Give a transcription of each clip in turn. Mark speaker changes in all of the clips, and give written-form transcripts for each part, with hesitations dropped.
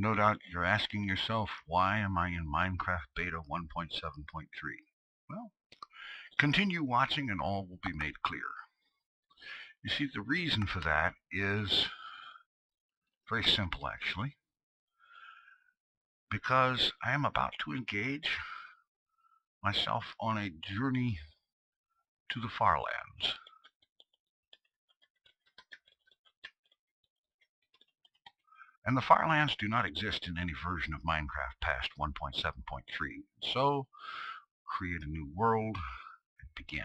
Speaker 1: No doubt you're asking yourself, why am I in Minecraft Beta 1.7.3? Well, continue watching and all will be made clear. You see, the reason for that is very simple, actually. Because I am about to engage myself on a journey to the Farlands. And the Farlands do not exist in any version of Minecraft past 1.7.3. So, create a new world and begin.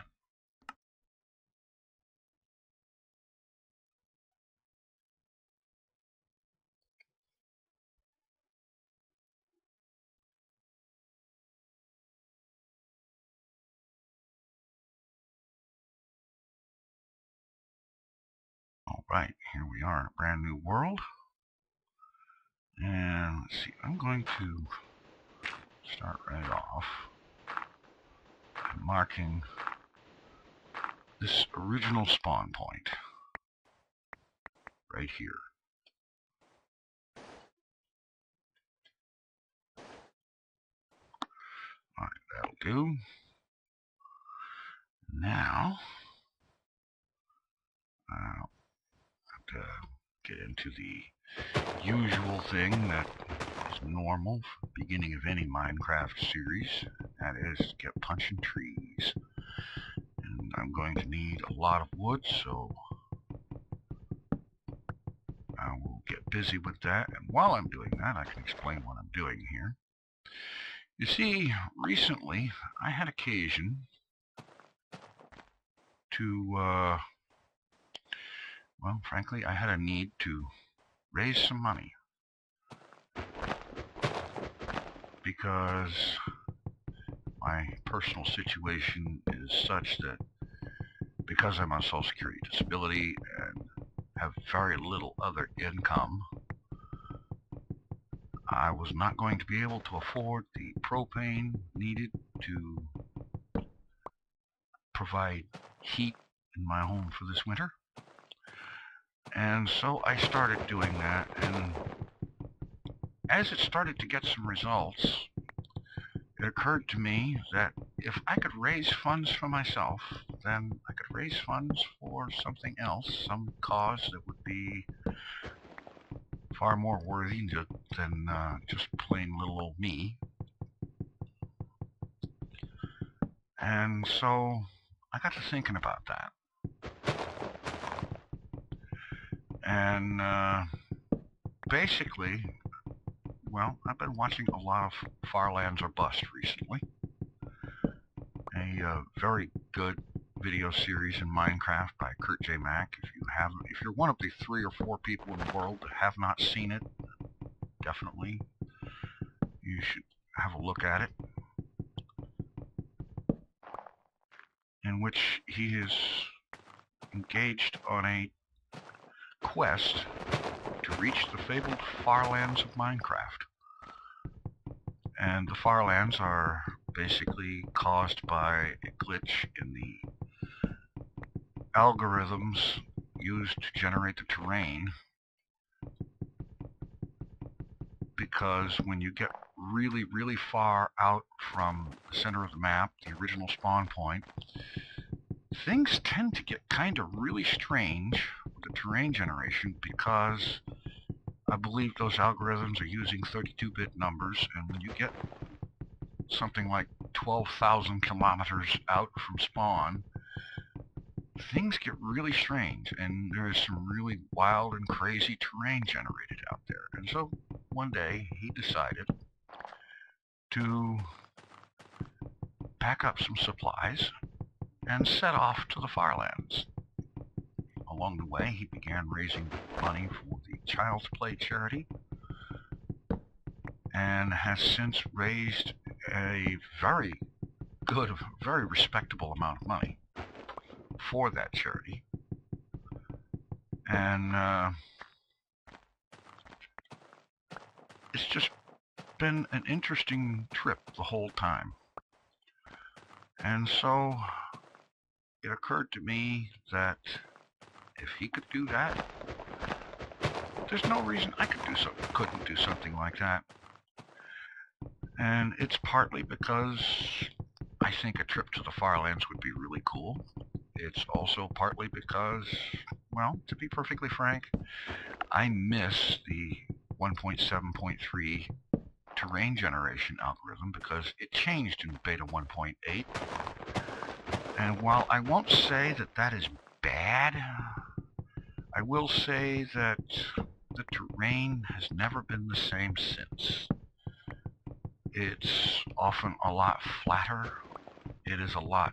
Speaker 1: Alright, here we are in a brand new world. And let's see, I'm going to start right off by marking this original spawn point right here. Alright, that'll do. Now, I'll have to get into the usual thing that is normal for the beginning of any Minecraft series. That is to get punching trees. And I'm going to need a lot of wood, so I will get busy with that. And while I'm doing that, I can explain what I'm doing here. You see, recently I had occasion to, well, frankly, I had a need to raise some money. Because my personal situation is such that because I'm on Social Security disability and have very little other income, I was not going to be able to afford the propane needed to provide heat in my home for this winter. And so I started doing that, and as it started to get some results, it occurred to me that if I could raise funds for myself, then I could raise funds for something else, some cause that would be far more worthy than just plain little old me. And so I got to thinking about that. And basically, well, I've been watching a lot of Farlands or Bust recently. A very good video series in Minecraft by Kurt J. Mack. If you're one of the 3 or 4 people in the world that have not seen it, definitely you should have a look at it. In which he is engaged on a quest to reach the fabled Farlands of Minecraft. And the Farlands are basically caused by a glitch in the algorithms used to generate the terrain, because when you get really, really far out from the center of the map, the original spawn point, things tend to get kind of really strange with the terrain generation, because I believe those algorithms are using 32-bit numbers, and when you get something like 12,000 kilometers out from spawn, things get really strange, and there is some really wild and crazy terrain generated out there. And so one day he decided to pack up some supplies and set off to the Farlands. Along the way, he began raising money for the Child's Play charity, and has since raised a very good, very respectable amount of money for that charity. And it's just been an interesting trip the whole time. And so it occurred to me that if he could do that, there's no reason I couldn't do something like that. And it's partly because I think a trip to the Farlands would be really cool. It's also partly because, well, to be perfectly frank, I miss the 1.7.3 terrain generation algorithm because it changed in beta 1.8. And while I won't say that that is bad, I will say that the terrain has never been the same since. It's often a lot flatter. It is a lot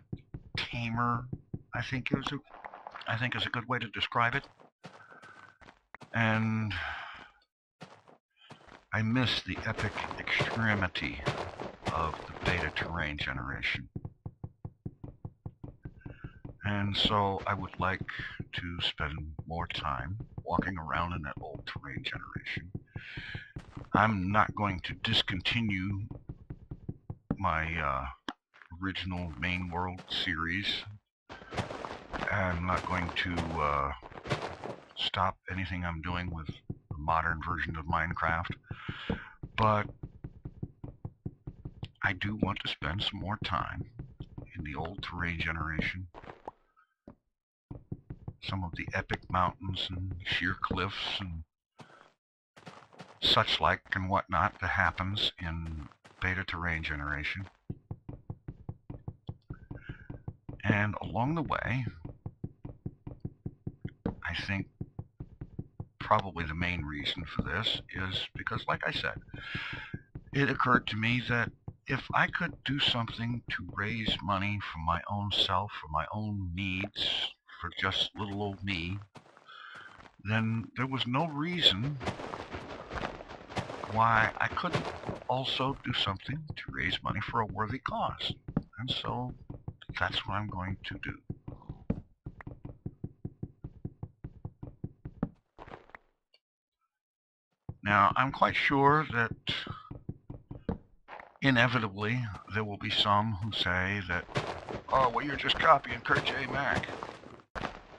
Speaker 1: tamer, I think is a good way to describe it. And I miss the epic extremity of the beta terrain generation. And so I would like to spend more time walking around in that old terrain generation. I'm not going to discontinue my original main world series. I'm not going to stop anything I'm doing with the modern version of Minecraft, but I do want to spend some more time in the old terrain generation. Some of the epic mountains and sheer cliffs and such like and whatnot that happens in beta terrain generation. And along the way, I think probably the main reason for this is because, like I said, it occurred to me that if I could do something to raise money for my own self, for my own needs, for just little old me, then there was no reason why I couldn't also do something to raise money for a worthy cause. And so that's what I'm going to do. Now, I'm quite sure that inevitably there will be some who say that, oh, well, you're just copying Kurt J. Mac.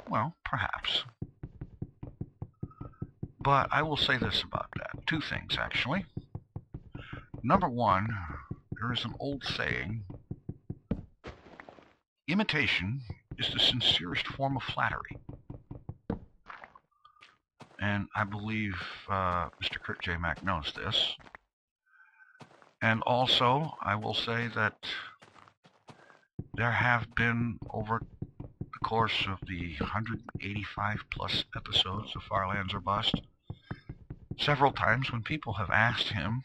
Speaker 1: Well, perhaps. But I will say this about that. Two things, actually. Number one, there is an old saying, imitation is the sincerest form of flattery. And I believe Mr. Kurt J. Mac knows this. And also, I will say that there have been, over the course of the 185 plus episodes of Farlands or Bust, several times when people have asked him,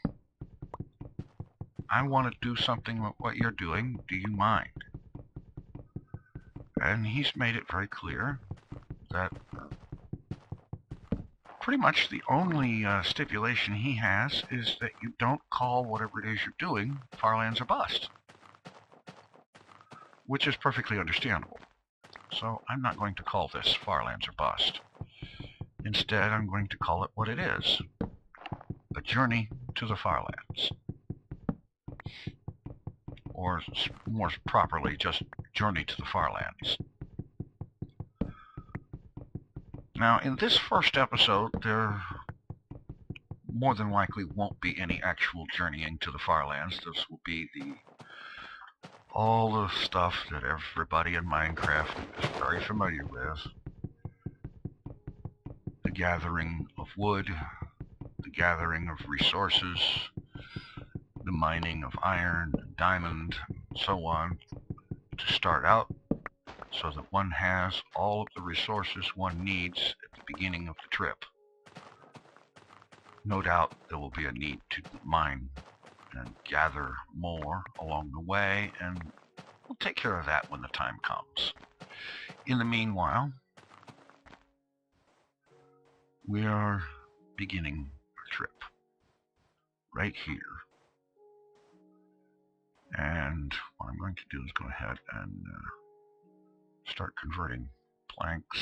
Speaker 1: I want to do something with what you're doing, do you mind? And he's made it very clear that pretty much the only stipulation he has is that you don't call whatever it is you're doing Farlands or Bust, which is perfectly understandable. So I'm not going to call this Farlands or Bust. Instead, I'm going to call it what it is, a journey to the Farlands. Or more properly, just Journey to the Farlands. Now, in this first episode, there more than likely won't be any actual journeying to the Farlands. This will be all the stuff that everybody in Minecraft is very familiar with. The gathering of wood, the gathering of resources, the mining of iron, diamond, and so on, to start out so that one has all of the resources one needs at the beginning of the trip. No doubt there will be a need to mine and gather more along the way, and we'll take care of that when the time comes. In the meanwhile, we are beginning our trip right here. And what I'm going to do is go ahead and start converting planks.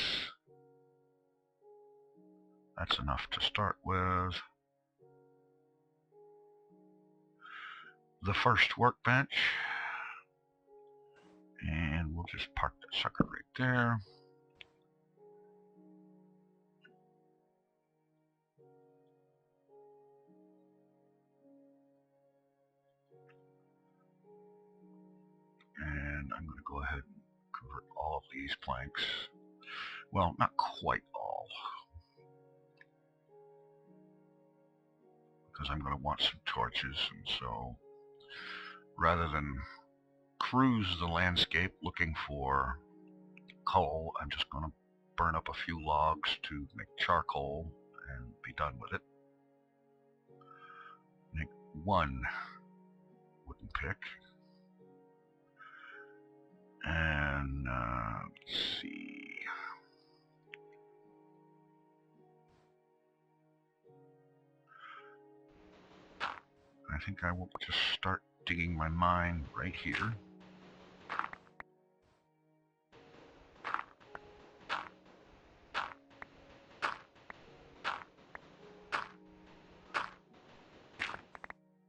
Speaker 1: That's enough to start with. The first workbench. And we'll just park that sucker right there. I'm going to go ahead and convert all of these planks. Well, not quite all, because I'm going to want some torches, and so rather than cruise the landscape looking for coal, I'm just going to burn up a few logs to make charcoal and be done with it. Make one wooden pick. And let's see. I think I will just start digging my mine right here.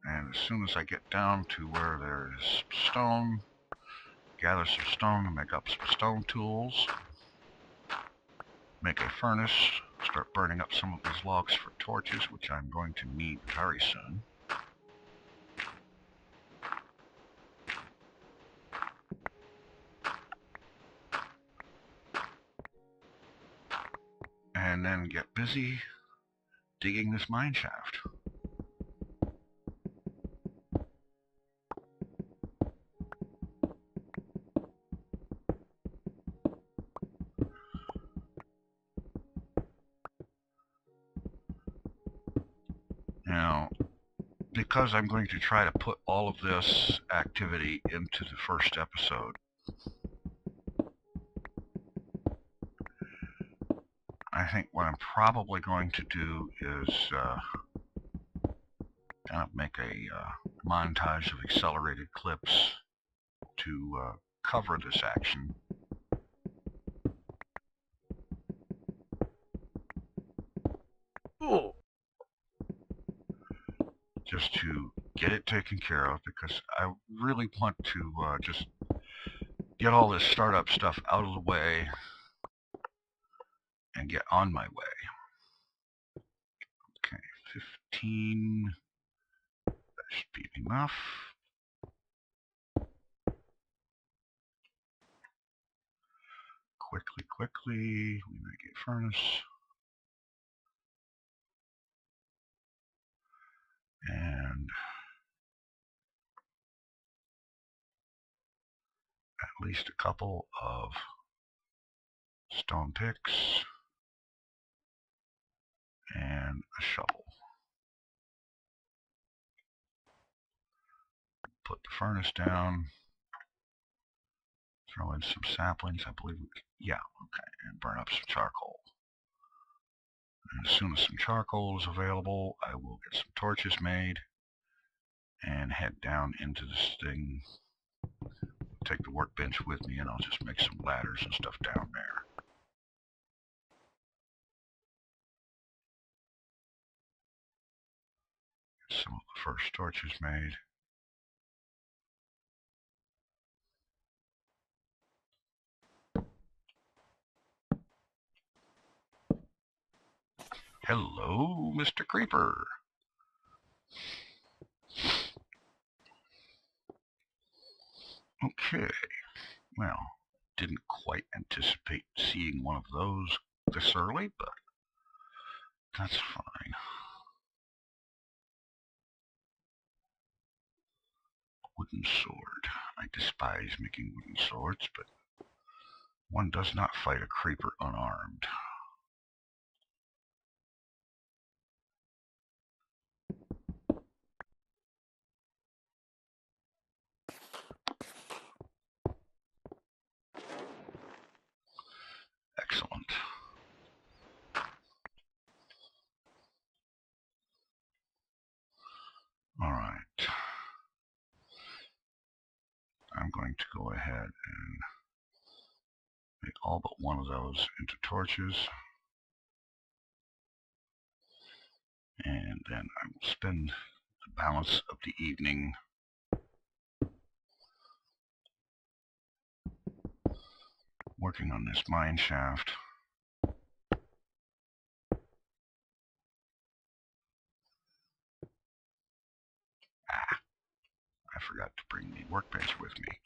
Speaker 1: And as soon as I get down to where there's stone, gather some stone and make up some stone tools. Make a furnace, start burning up some of these logs for torches, which I'm going to need very soon. And then get busy digging this mine shaft. Now, because I'm going to try to put all of this activity into the first episode, I think what I'm probably going to do is kind of make a montage of accelerated clips to cover this action. Ooh. Just to get it taken care of, because I really want to just get all this startup stuff out of the way and get on my way. Okay, 15. That should be enough. Quickly, we make a furnace. And at least a couple of stone picks and a shovel. Put the furnace down. Throw in some saplings, I believe we can, yeah, okay, and burn up some charcoal. And as soon as some charcoal is available, I will get some torches made and head down into this thing. Take the workbench with me and I'll just make some ladders and stuff down there. Get some of the first torches made. Hello, Mr. Creeper. Okay, well, didn't quite anticipate seeing one of those this early, but that's fine. Wooden sword. I despise making wooden swords, but one does not fight a creeper unarmed. Excellent. All right. I'm going to go ahead and make all but one of those into torches. And then I will spend the balance of the evening working on this mine shaft. I forgot to bring the workbench with me.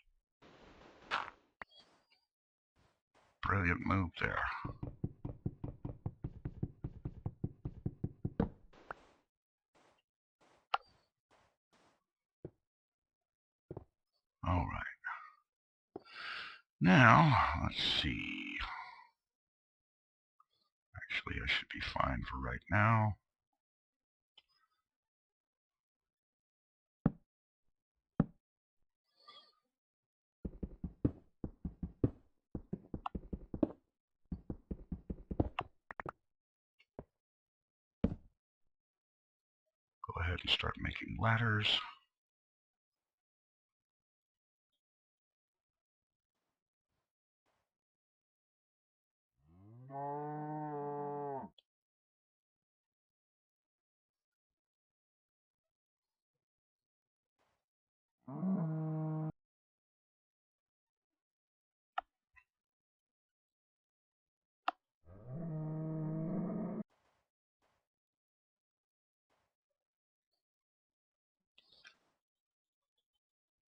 Speaker 1: Brilliant move there. All right. Now, let's see. Actually, I should be fine for right now. Go ahead and start making ladders.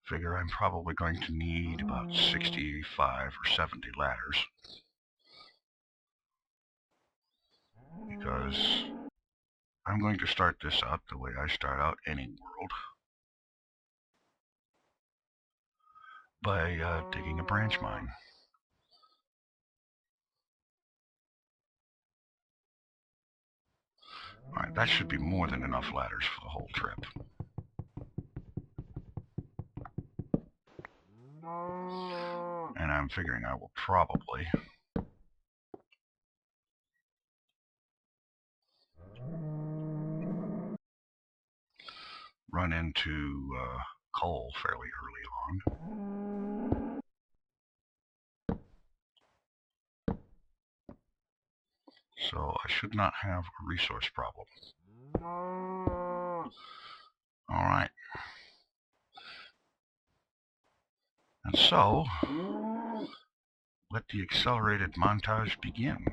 Speaker 1: Figure I'm probably going to need about 65 or 70 ladders, because I'm going to start this out the way I start out any world, by digging a branch mine. Alright, that should be more than enough ladders for the whole trip. And I'm figuring I will probably run into coal fairly early on. So I should not have a resource problem. Alright. And so, let the accelerated montage begin.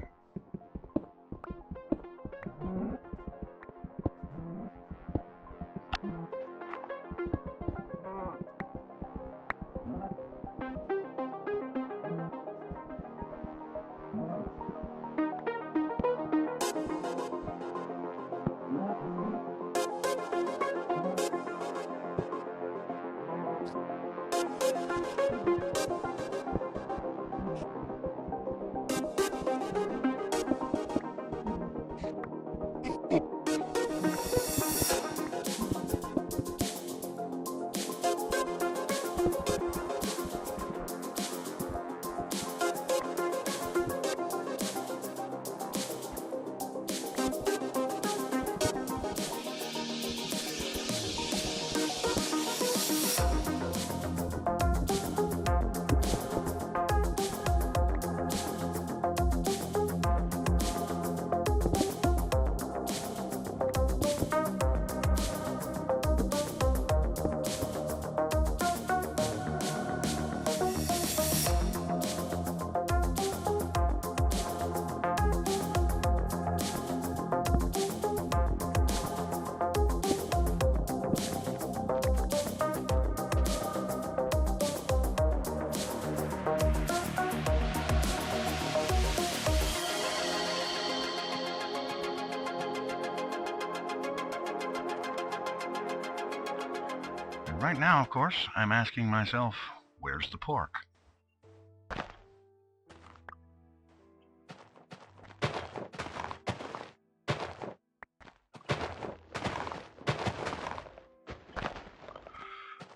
Speaker 1: Right now, of course, I'm asking myself, where's the pork?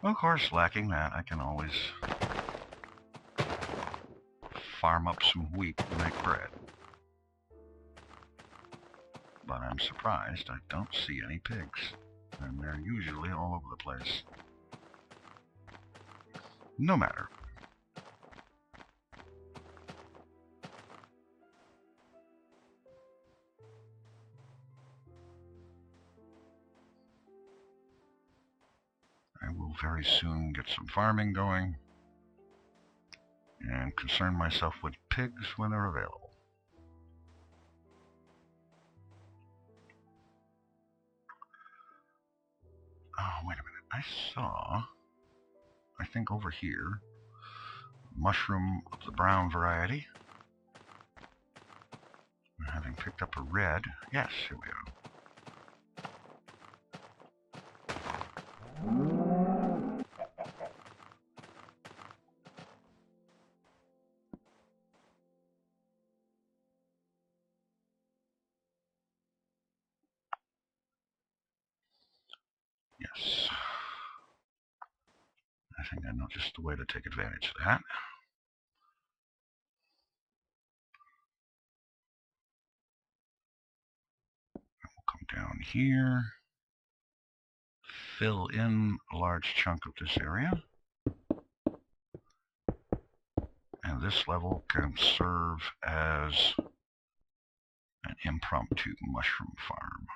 Speaker 1: Of course, lacking that, I can always farm up some wheat to make bread. But I'm surprised I don't see any pigs, and they're usually all over the place. No matter. I will very soon get some farming going and concern myself with pigs when they're available. Oh, wait a minute. I saw, I think over here, mushroom of the brown variety. Having picked up a red. Yes, here we go. Yes. I think I know just the way to take advantage of that. We'll come down here, fill in a large chunk of this area. And this level can serve as an impromptu mushroom farm.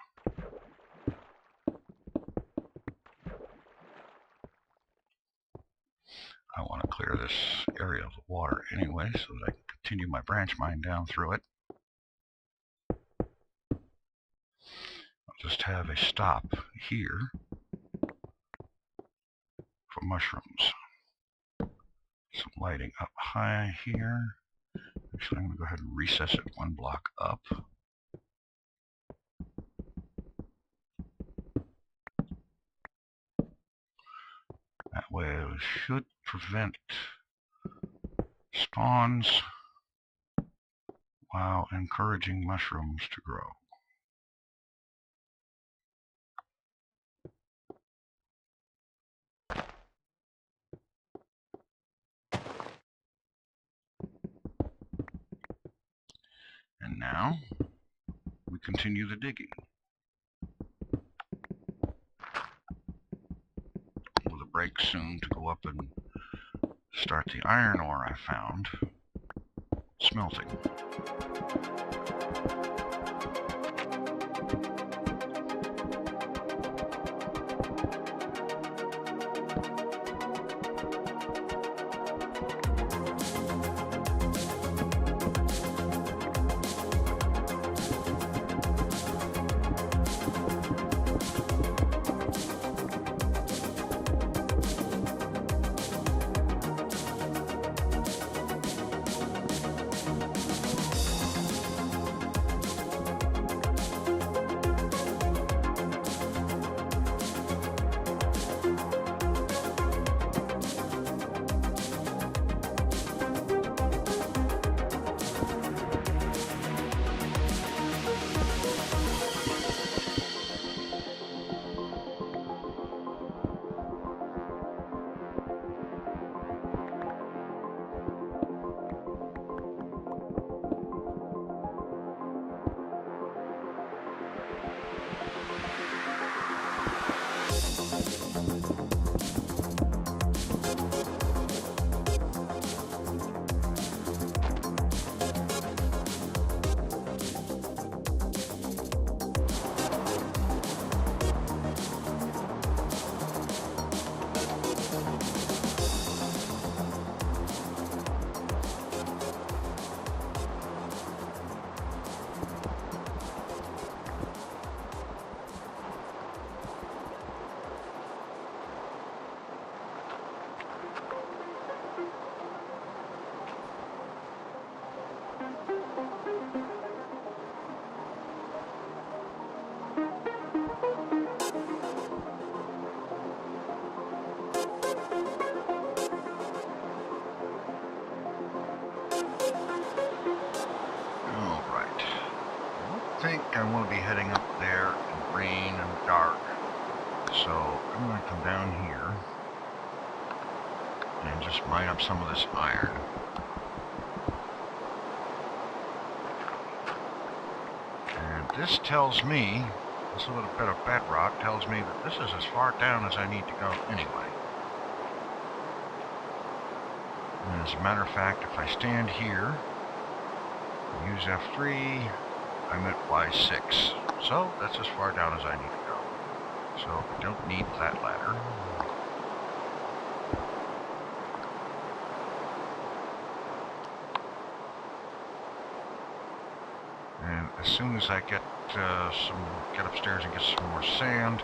Speaker 1: I want to clear this area of the water anyway so that I can continue my branch mine down through it. I'll just have a stop here for mushrooms. Some lighting up high here. Actually, I'm going to go ahead and recess it one block up. That way it should prevent spawns while encouraging mushrooms to grow. And now we continue the digging. With a break soon to go up and start the iron ore I found smelting. I think I want to be heading up there in rain and dark. So I'm going to come down here and just mine up some of this iron. And this tells me, this little bit of bedrock tells me that this is as far down as I need to go anyway. And as a matter of fact, if I stand here and use F3, I'm at Y6. So that's as far down as I need to go. So I don't need that ladder. And as soon as I get upstairs and get some more sand,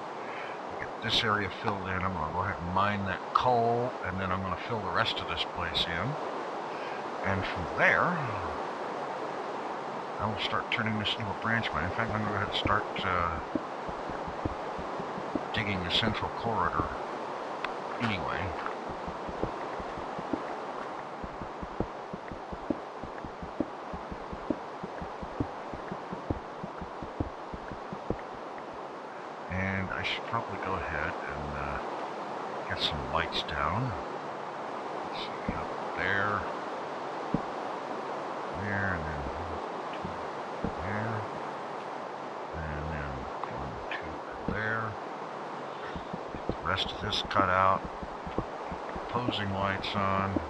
Speaker 1: get this area filled in, I'm going to go ahead and mine that coal, and then I'm going to fill the rest of this place in. And from there, I will start turning this into a branch mine. In fact, I'm going to go ahead and start digging the central corridor anyway. And I should probably go ahead and get some lights down. Let's see, up there, there, and then there, and then 1, 2 there. Get the rest of this cut out. Opposing lights on.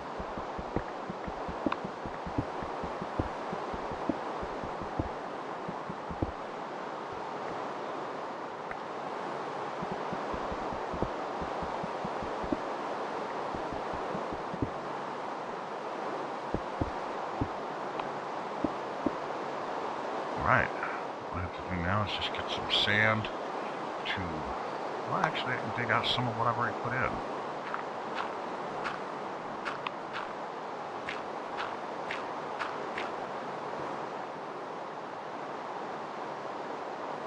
Speaker 1: Alright, what I have to do now is just get some sand to, well, actually I can dig out some of what I've already put in.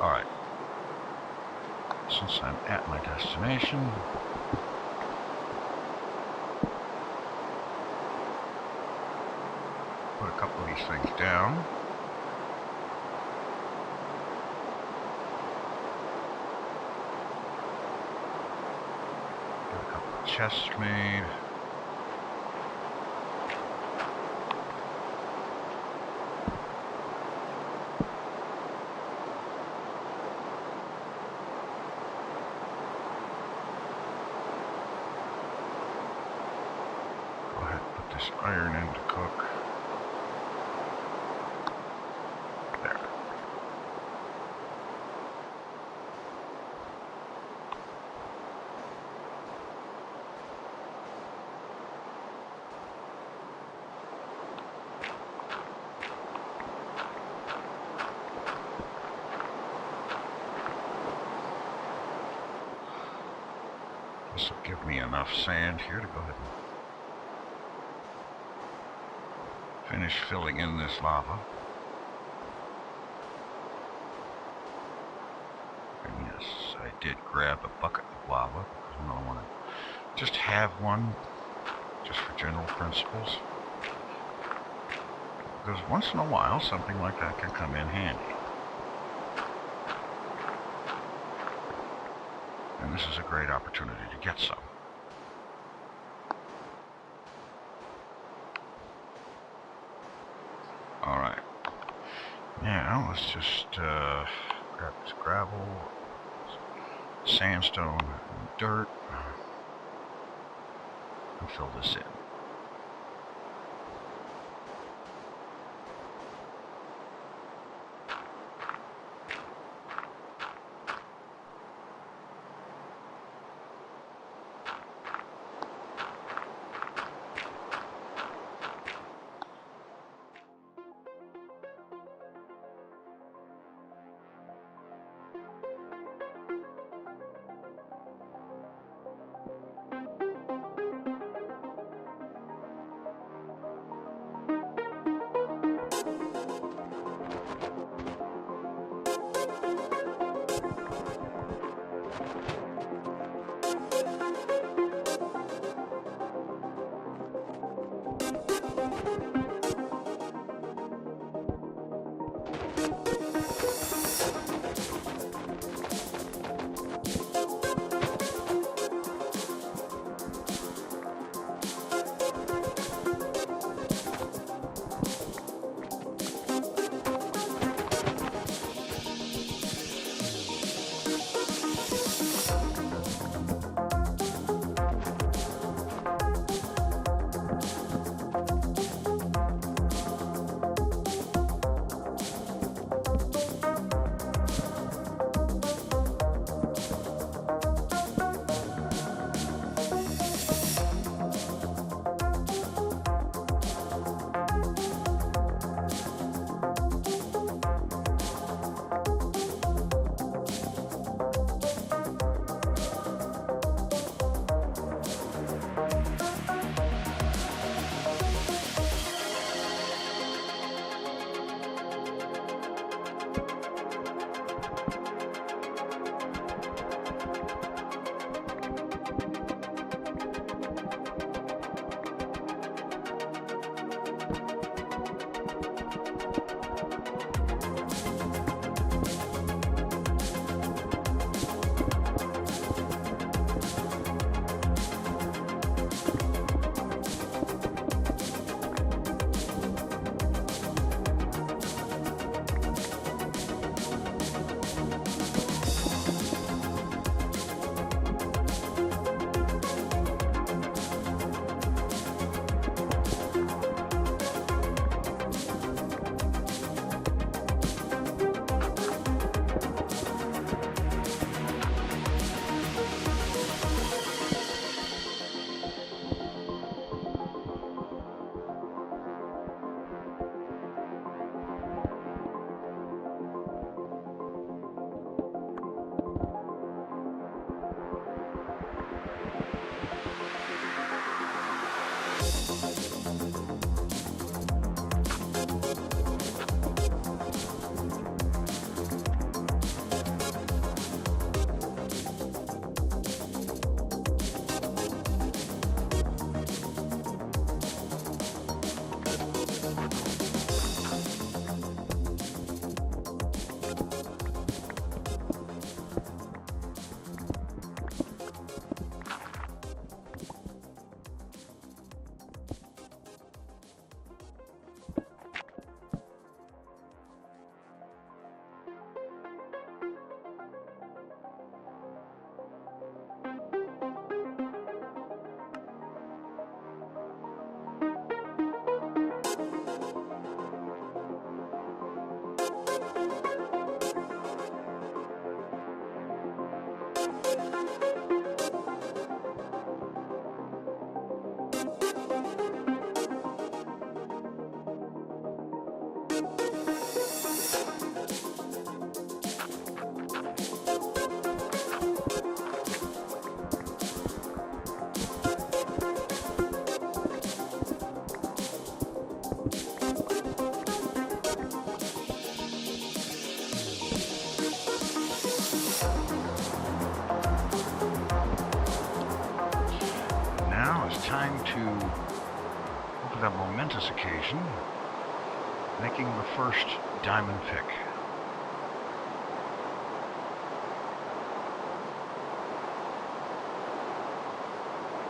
Speaker 1: Alright, since I'm at my destination, put a couple of these things down. Get a couple of chests made. This iron in to cook. There. This will give me enough sand here to go ahead and finish filling in this lava. And yes, I did grab a bucket of lava because I want to just have one just for general principles. Because once in a while something like that can come in handy. And this is a great opportunity to get some. Alright, now let's just grab this gravel, sandstone, and dirt, and fill this in. momentous occasion, making the first diamond pick.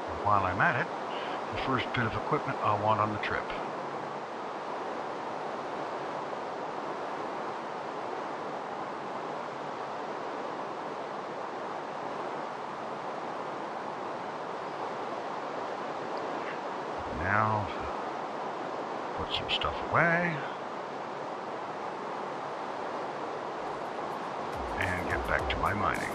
Speaker 1: And while I'm at it, the first bit of equipment I want on the trip. Now, put some stuff away and get back to my mining.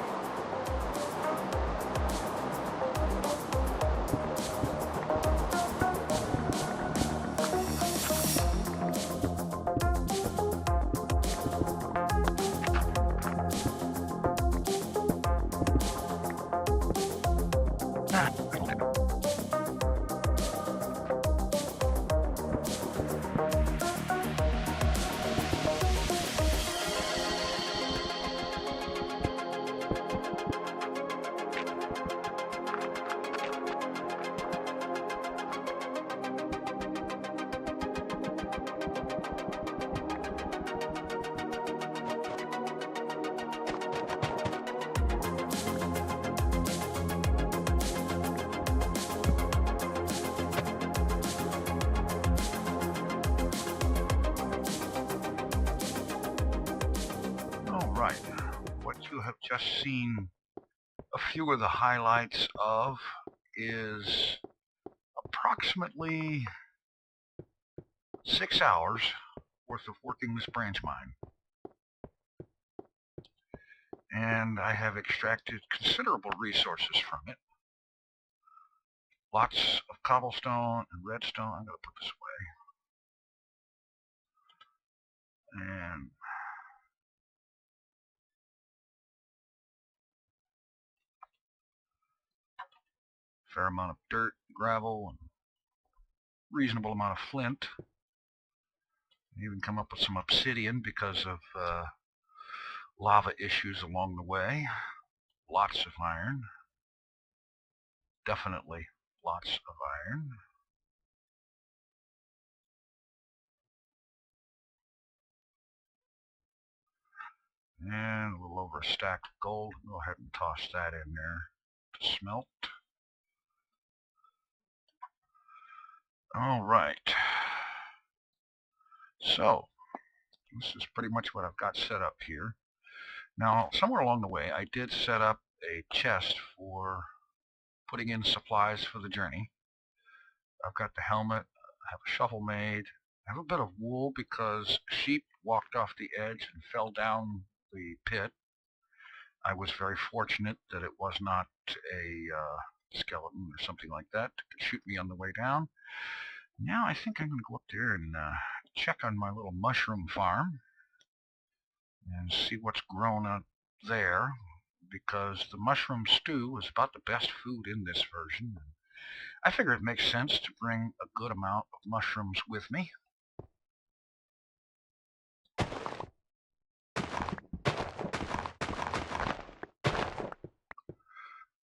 Speaker 1: Right, what you have just seen a few of the highlights of is approximately 6 hours worth of working this branch mine. And I have extracted considerable resources from it. Lots of cobblestone and redstone. I'm going to put this away. And fair amount of dirt, gravel, and reasonable amount of flint. Even come up with some obsidian because of lava issues along the way. Lots of iron. Definitely lots of iron. And a little over a stack of gold. Go ahead and toss that in there to smelt. All right. So, this is pretty much what I've got set up here. Now, somewhere along the way, I did set up a chest for putting in supplies for the journey. I've got the helmet, I have a shovel made, I have a bit of wool because sheep walked off the edge and fell down the pit. I was very fortunate that it was not a skeleton or something like that to shoot me on the way down. Now I think I'm going to go up there and check on my little mushroom farm and see what's grown up there, because the mushroom stew is about the best food in this version. I figure it makes sense to bring a good amount of mushrooms with me.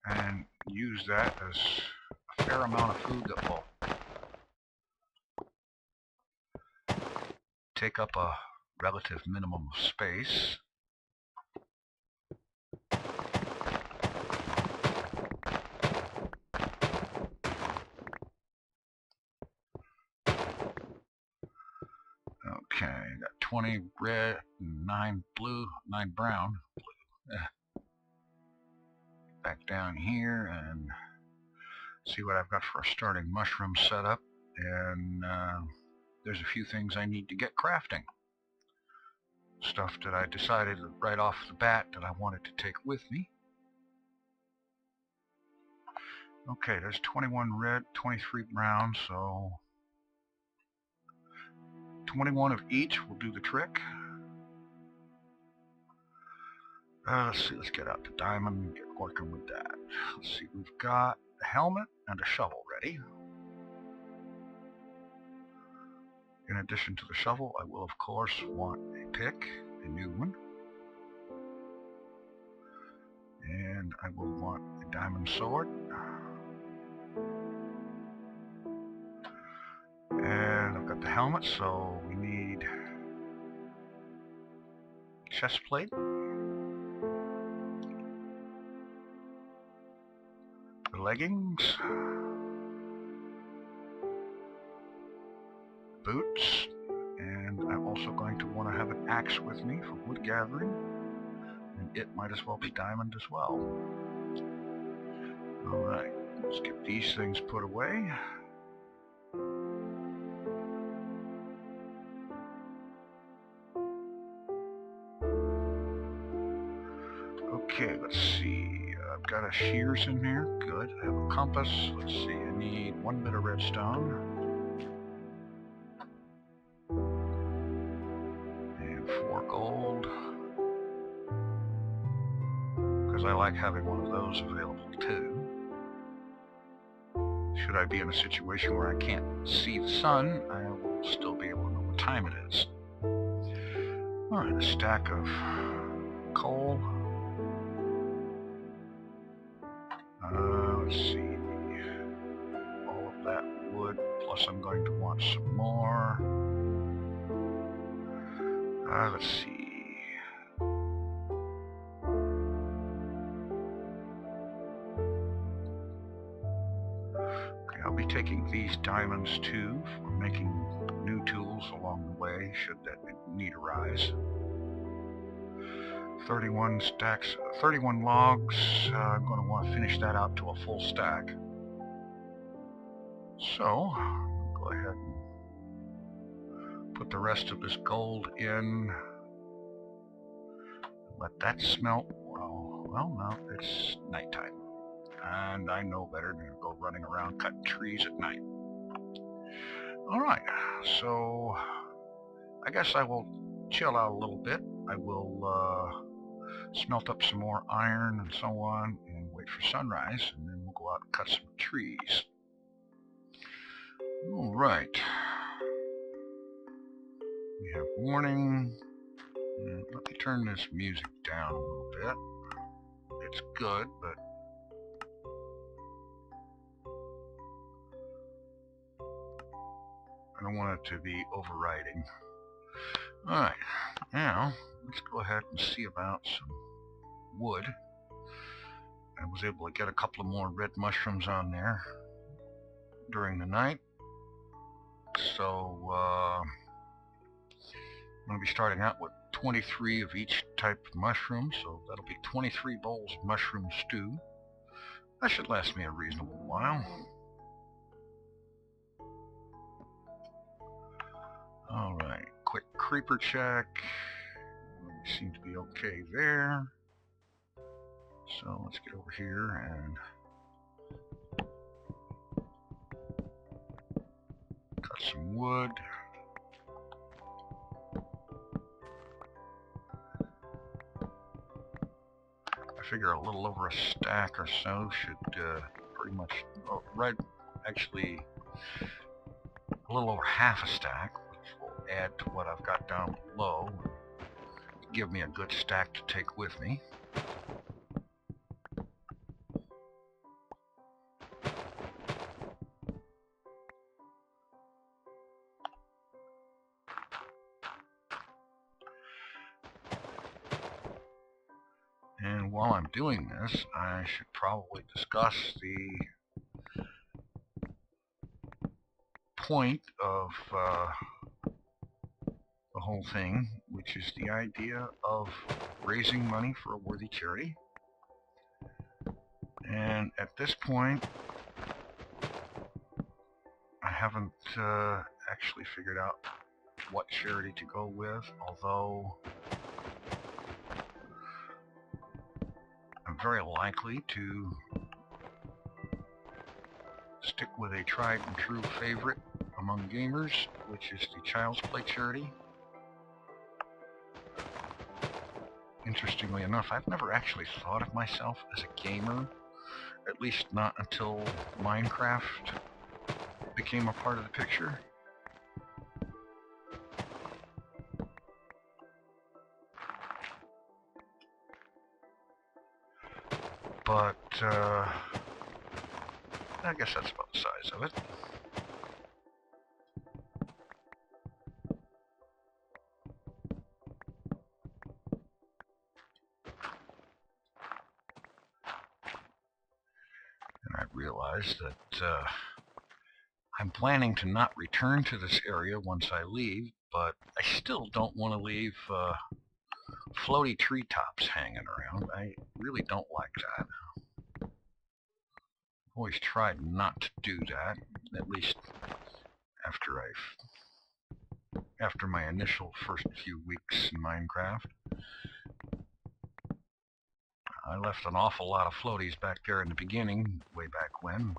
Speaker 1: And use that as a fair amount of food that will take up a relative minimum of space. Okay, got 20 red, 9 blue, 9 brown. Back down here and see what I've got for a starting mushroom setup. And there's a few things I need to get crafting. Stuff that I decided right off the bat that I wanted to take with me. Okay, there's 21 red, 23 brown, so 21 of each will do the trick. Let's see, let's get out the diamond and get working with that. Let's see, we've got a helmet and a shovel ready. In addition to the shovel, I will of course want a pick, a new one. And I will want a diamond sword. And got the helmet, so we need chest plate, the leggings, boots, and I'm also going to want to have an axe with me for wood gathering, and it might as well be diamond as well. Alright, let's get these things put away. Okay, let's see. I've got a shears in here. Good. I have a compass. Let's see. I need 1 bit of redstone. And 4 gold. Because I like having one of those available too. Should I be in a situation where I can't see the sun, I will still be able to know what time it is. Alright, a stack of coal. Let's see. All of that wood, plus I'm going to want some more. Let's see. Okay, I'll be taking these diamonds too for making new tools along the way, should that need arise. 31 stacks, 31 logs. I'm going to want to finish that out to a full stack. So, I'll go ahead and put the rest of this gold in. Let that smelt. Well, no, it's nighttime. And I know better than to go running around cutting trees at night. Alright, so I guess I will chill out a little bit. I will smelt up some more iron and so on, and wait for sunrise, and then we'll go out and cut some trees. Alright. We have morning. Let me turn this music down a little bit. It's good, but I don't want it to be overriding. Alright, now let's go ahead and see about some wood. I was able to get a couple of more red mushrooms on there during the night. So I'm going to be starting out with 23 of each type of mushroom, so that'll be 23 bowls of mushroom stew. That should last me a reasonable while. Alright, quick creeper check. Seems to be okay there. So let's get over here and cut some wood. I figure a little over a stack or so should pretty much, actually a little over half a stack, which will add to what I've got down below. Give me a good stack to take with me. And while I'm doing this, I should probably discuss the point of the whole thing, which is the idea of raising money for a worthy charity. And at this point, I haven't actually figured out what charity to go with, although I'm very likely to stick with a tried and true favorite among gamers, which is the Child's Play charity. Interestingly enough, I've never actually thought of myself as a gamer, at least not until Minecraft became a part of the picture. But I guess that's about the size of it. realize that I'm planning to not return to this area once I leave, but I still don't want to leave floaty treetops hanging around. I really don't like that. Always tried not to do that, at least after my initial first few weeks in Minecraft. I left an awful lot of floaties back there in the beginning, way back when,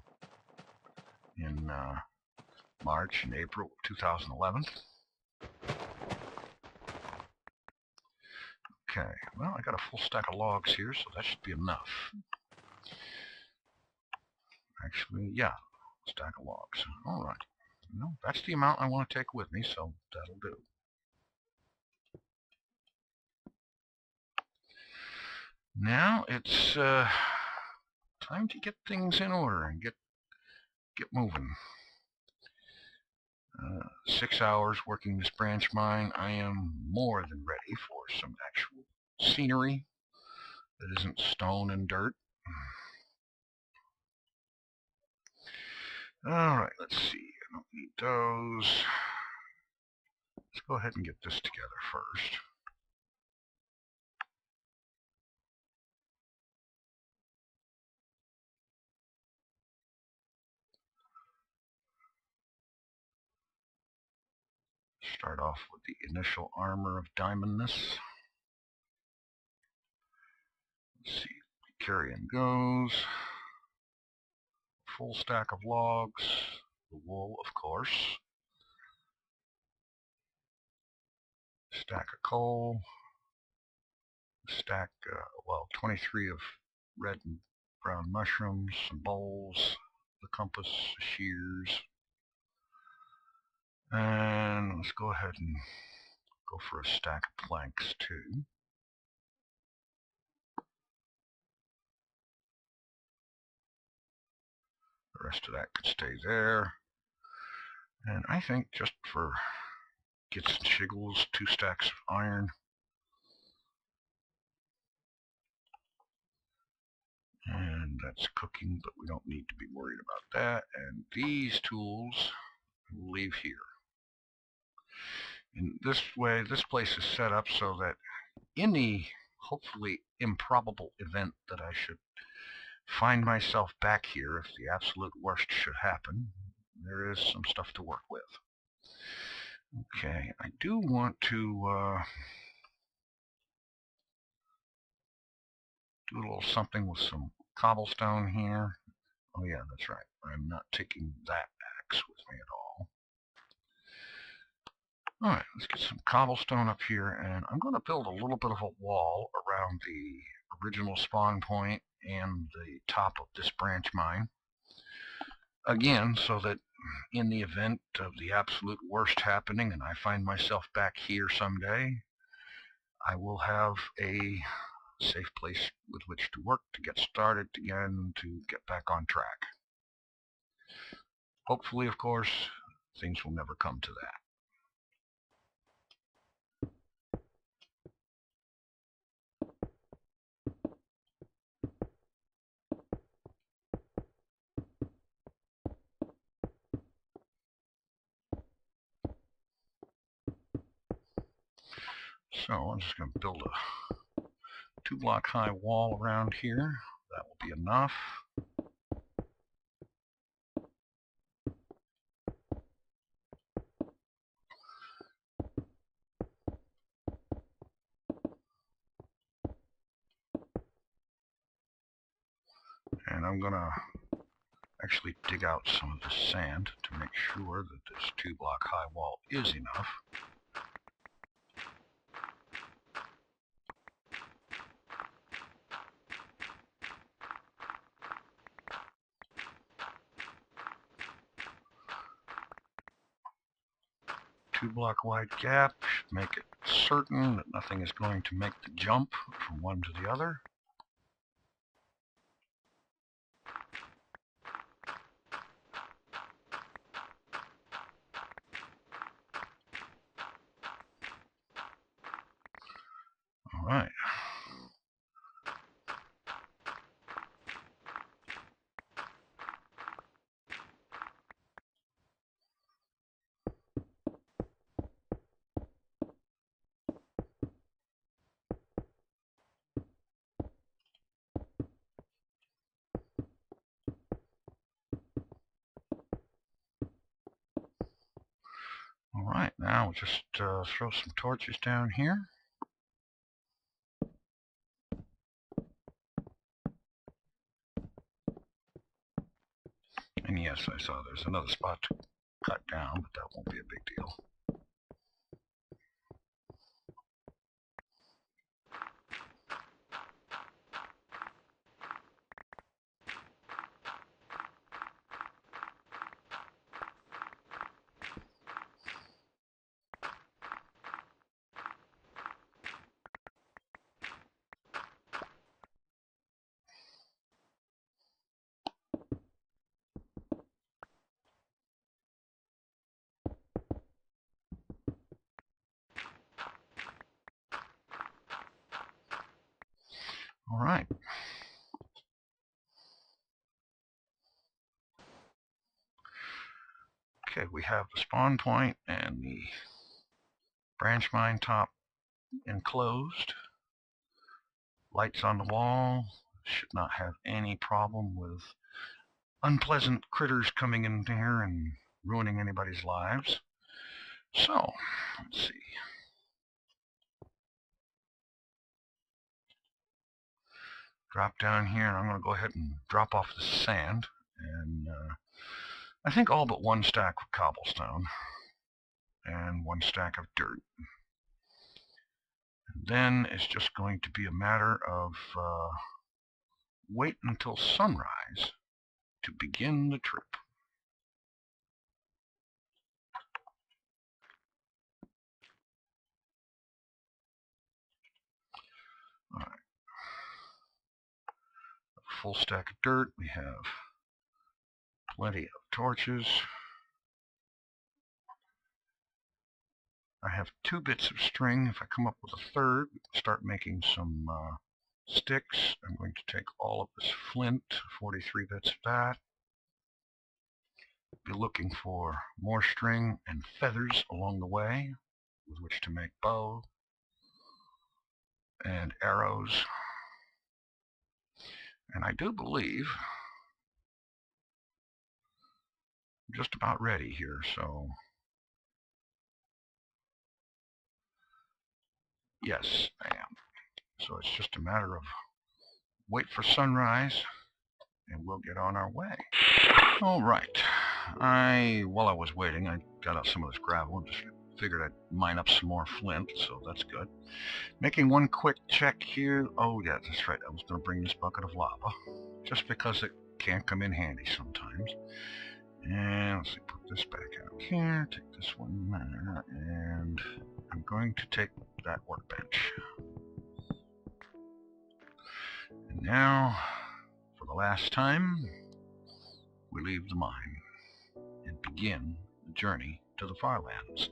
Speaker 1: in March and April 2011. Okay, well, I got a full stack of logs here, so that should be enough. Actually, yeah, stack of logs. All right. No, that's the amount I want to take with me, so that'll do. Now it's time to get things in order and get moving. 6 hours working this branch mine. I am more than ready for some actual scenery that isn't stone and dirt. Alright, let's see. I don't need those. Let's go ahead and get this together first. Start off with the initial armor of diamondness. Let's see. Carrion goes. Full stack of logs. The wool, of course. Stack of coal. Stack, well, 23 of red and brown mushrooms, some bowls, the compass, the shears. And let's go ahead and go for a stack of planks too. The rest of that could stay there. And I think just for gets and shiggles, 2 stacks of iron. And that's cooking, but we don't need to be worried about that. And these tools we'll leave here. In this way, this place is set up so that in the hopefully improbable event that I should find myself back here, if the absolute worst should happen, there is some stuff to work with. Okay, I do want to do a little something with some cobblestone here. Oh yeah, that's right. I'm not taking that axe with me at all. Alright, let's get some cobblestone up here, and I'm going to build a little bit of a wall around the original spawn point and the top of this branch mine. Again, so that in the event of the absolute worst happening and I find myself back here someday, I will have a safe place with which to work, to get started again, to get back on track. Hopefully, of course, things will never come to that. So I'm just going to build a 2-block high wall around here. That will be enough. And I'm going to actually dig out some of the sand to make sure that this 2-block high wall is enough. Two-block wide gap should make it certain that nothing is going to make the jump from one to the other. All right. we'll just throw some torches down here. And yes, I saw there's another spot to cut down, but that won't be a big deal. All right. Okay, we have the spawn point and the branch mine top enclosed. Lights on the wall. Should not have any problem with unpleasant critters coming in here and ruining anybody's lives. So, let's see. Drop down here, and I'm going to go ahead and drop off the sand. And I think all but one stack of cobblestone and one stack of dirt. And then it's just going to be a matter of wait until sunrise to begin the trip. All right. A full stack of dirt. We have plenty of torches. I have 2 bits of string. If I come up with a third, we can start making some sticks. I'm going to take all of this flint, 43 bits of that. Be looking for more string and feathers along the way with which to make bow and arrows. And I do believe I'm just about ready here, so yes, I am. So it's just a matter of wait for sunrise and we'll get on our way. All right. While I was waiting, I got out some of this gravel and just figured I'd mine up some more flint, so that's good. Making one quick check here. Oh yeah, that's right. I was going to bring this bucket of lava, just because it can come in handy sometimes. And let's see, put this back out here, take this one there, and I'm going to take that workbench. And now, for the last time, we leave the mine and begin the journey to the Farlands.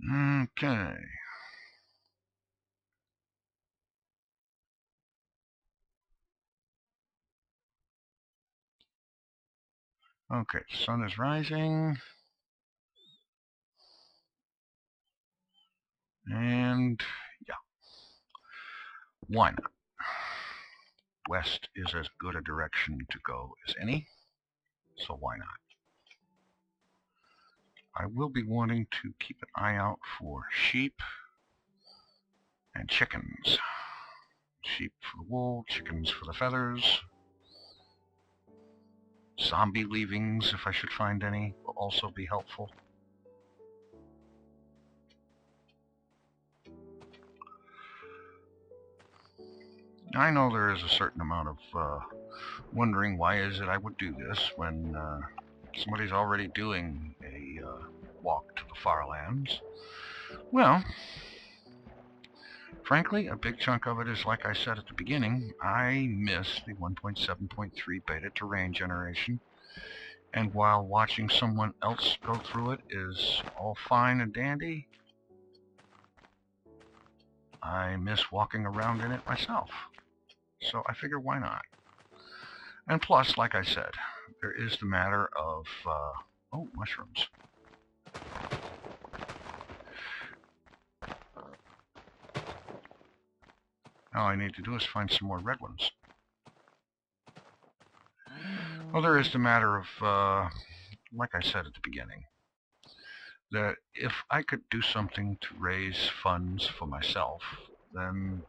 Speaker 1: Okay. Okay, the sun is rising. And yeah, why not? West is as good a direction to go as any, so why not? I will be wanting to keep an eye out for sheep and chickens. Sheep for the wool, chickens for the feathers. Zombie leavings, if I should find any, will also be helpful. I know there is a certain amount of wondering why is it I would do this when somebody's already doing a walk to the Farlands. Well, frankly, a big chunk of it is, like I said at the beginning, I miss the 1.7.3 beta terrain generation. And while watching someone else go through it is all fine and dandy, I miss walking around in it myself. So I figure, why not? And plus, like I said, there is the matter of, oh, mushrooms. All I need to do is find some more red ones. Well, there is the matter of, like I said at the beginning, that if I could do something to raise funds for myself, then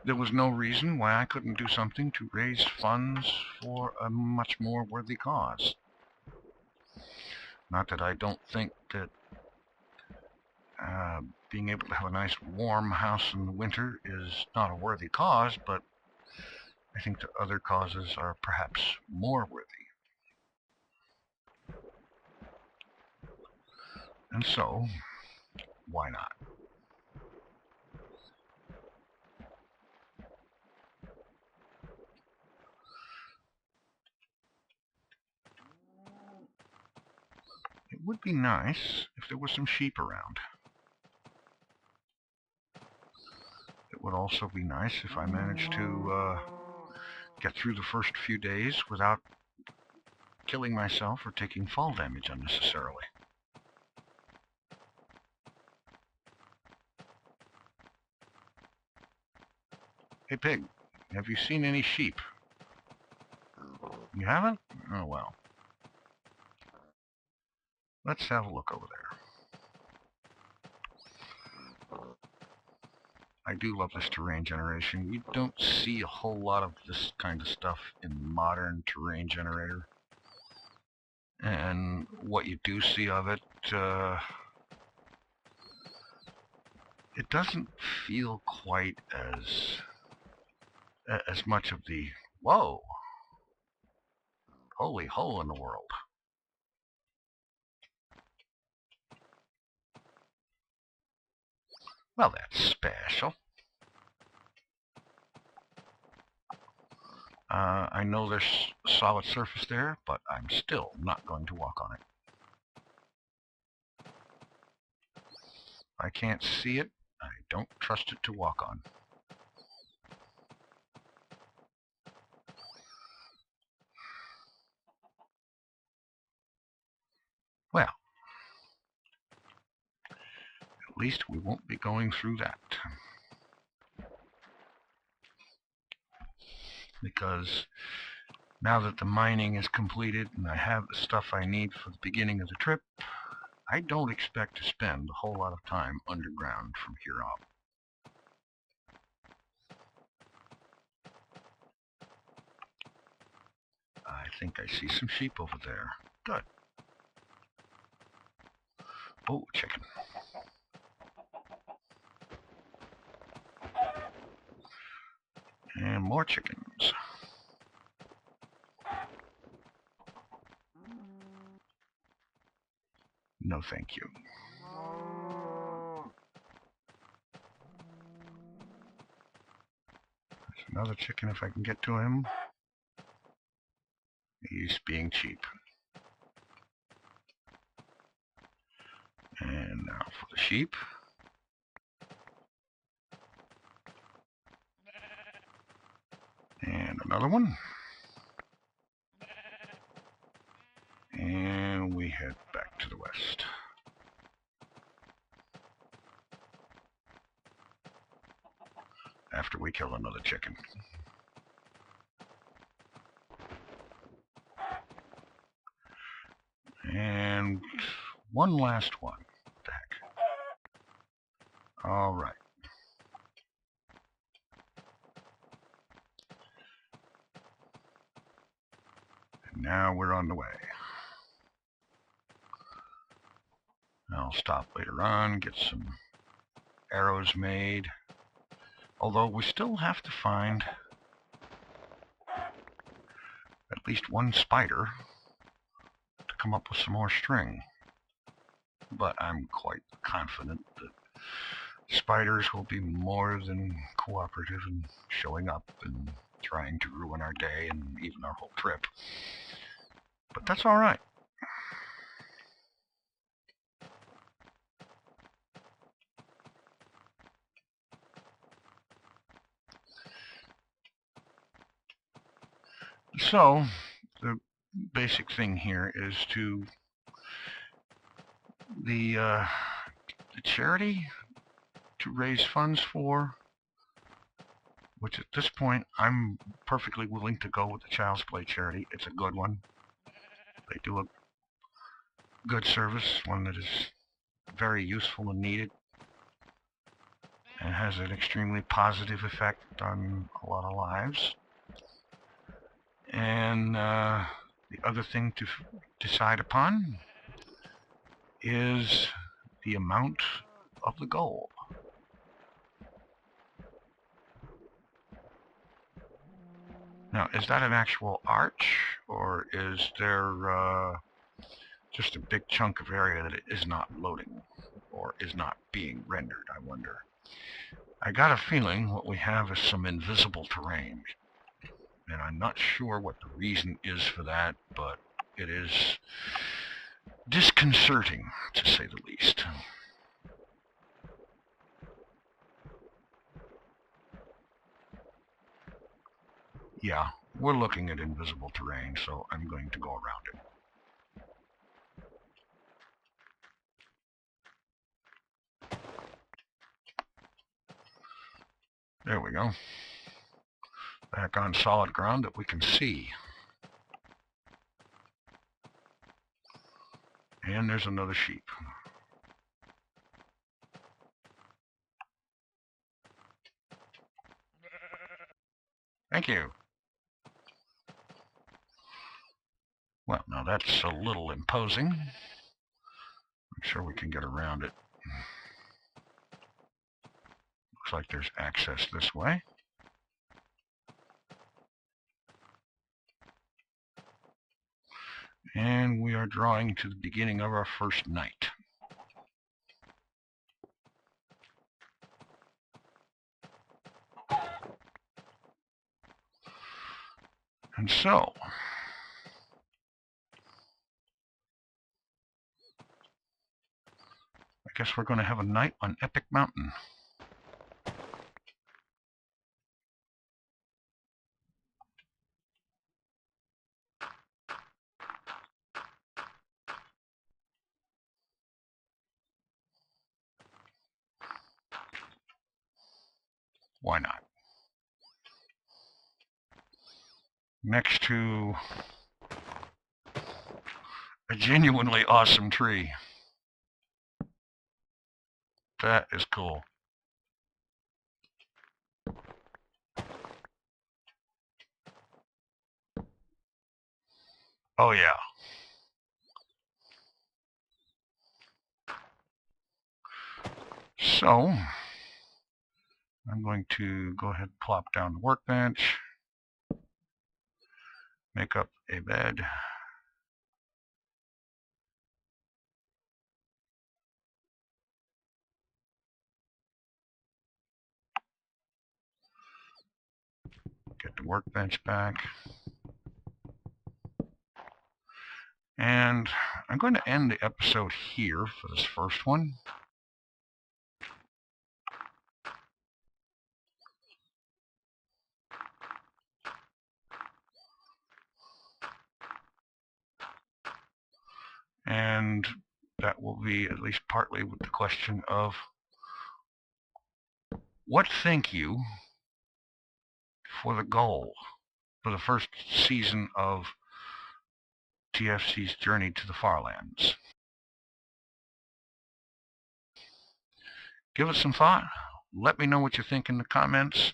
Speaker 1: there was no reason why I couldn't do something to raise funds for a much more worthy cause. Not that I don't think that being able to have a nice warm house in the winter is not a worthy cause, but I think that other causes are perhaps more worthy. And so, why not? It would be nice if there was some sheep around. It would also be nice if I managed to get through the first few days without killing myself or taking fall damage unnecessarily. Hey pig, have you seen any sheep? You haven't? Oh well. Let's have a look over there. I do love this terrain generation. You don't see a whole lot of this kind of stuff in modern terrain generator. And what you do see of it, it doesn't feel quite as much of the, whoa, holy hole in the world. Well, that's special. I know there's a solid surface there, but I'm still not going to walk on it. I can't see it. I don't trust it to walk on. Well, at least we won't be going through that. Because now that the mining is completed and I have the stuff I need for the beginning of the trip, I don't expect to spend a whole lot of time underground from here out. I think I see some sheep over there. Good. Oh, chicken. And more chickens. No, thank you. There's another chicken if I can get to him. He's being cheap. And now for the sheep. And another one. And we head back to the west. After we kill another chicken. And one last one. What the heck? All right. And now we're on the way. I'll stop later on, get some arrows made. Although we still have to find at least one spider to come up with some more string. But I'm quite confident that spiders will be more than cooperative in showing up and trying to ruin our day and even our whole trip. But that's all right. So, the basic thing here is to the charity to raise funds for which at this point I'm perfectly willing to go with the Child's Play charity. It's a good one. They do a good service, one that is very useful and needed, and has an extremely positive effect on a lot of lives. And the other thing to decide upon is the amount of the goal. Now, is that an actual arch, or is there just a big chunk of area that it is not loading, or is not being rendered, I wonder? I got a feeling what we have is some invisible terrain, and I'm not sure what the reason is for that, but it is disconcerting, to say the least. Yeah, we're looking at invisible terrain, so I'm going to go around it. There we go. Back on solid ground that we can see. And there's another sheep. Thank you. Well, now that's a little imposing. I'm sure we can get around it. Looks like there's access this way. And we are drawing to the beginning of our first night. And so, I guess we're going to have a night on Epic Mountain. Why not? Next to a genuinely awesome tree. That is cool. Oh yeah. So, I'm going to go ahead and plop down the workbench, make up a bed. Get the workbench back. And I'm going to end the episode here for this first one. And that will be at least partly with the question of, what think you for the goal for the first season of TFC's Journey to the Farlands? Give it some thought. Let me know what you think in the comments,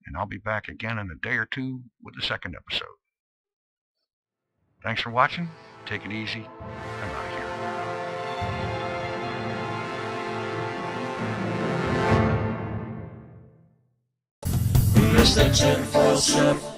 Speaker 1: and I'll be back again in a day or two with the second episode. Thanks for watching. Take it easy. I'm out of here.
Speaker 2: Here's the tinfoil ship.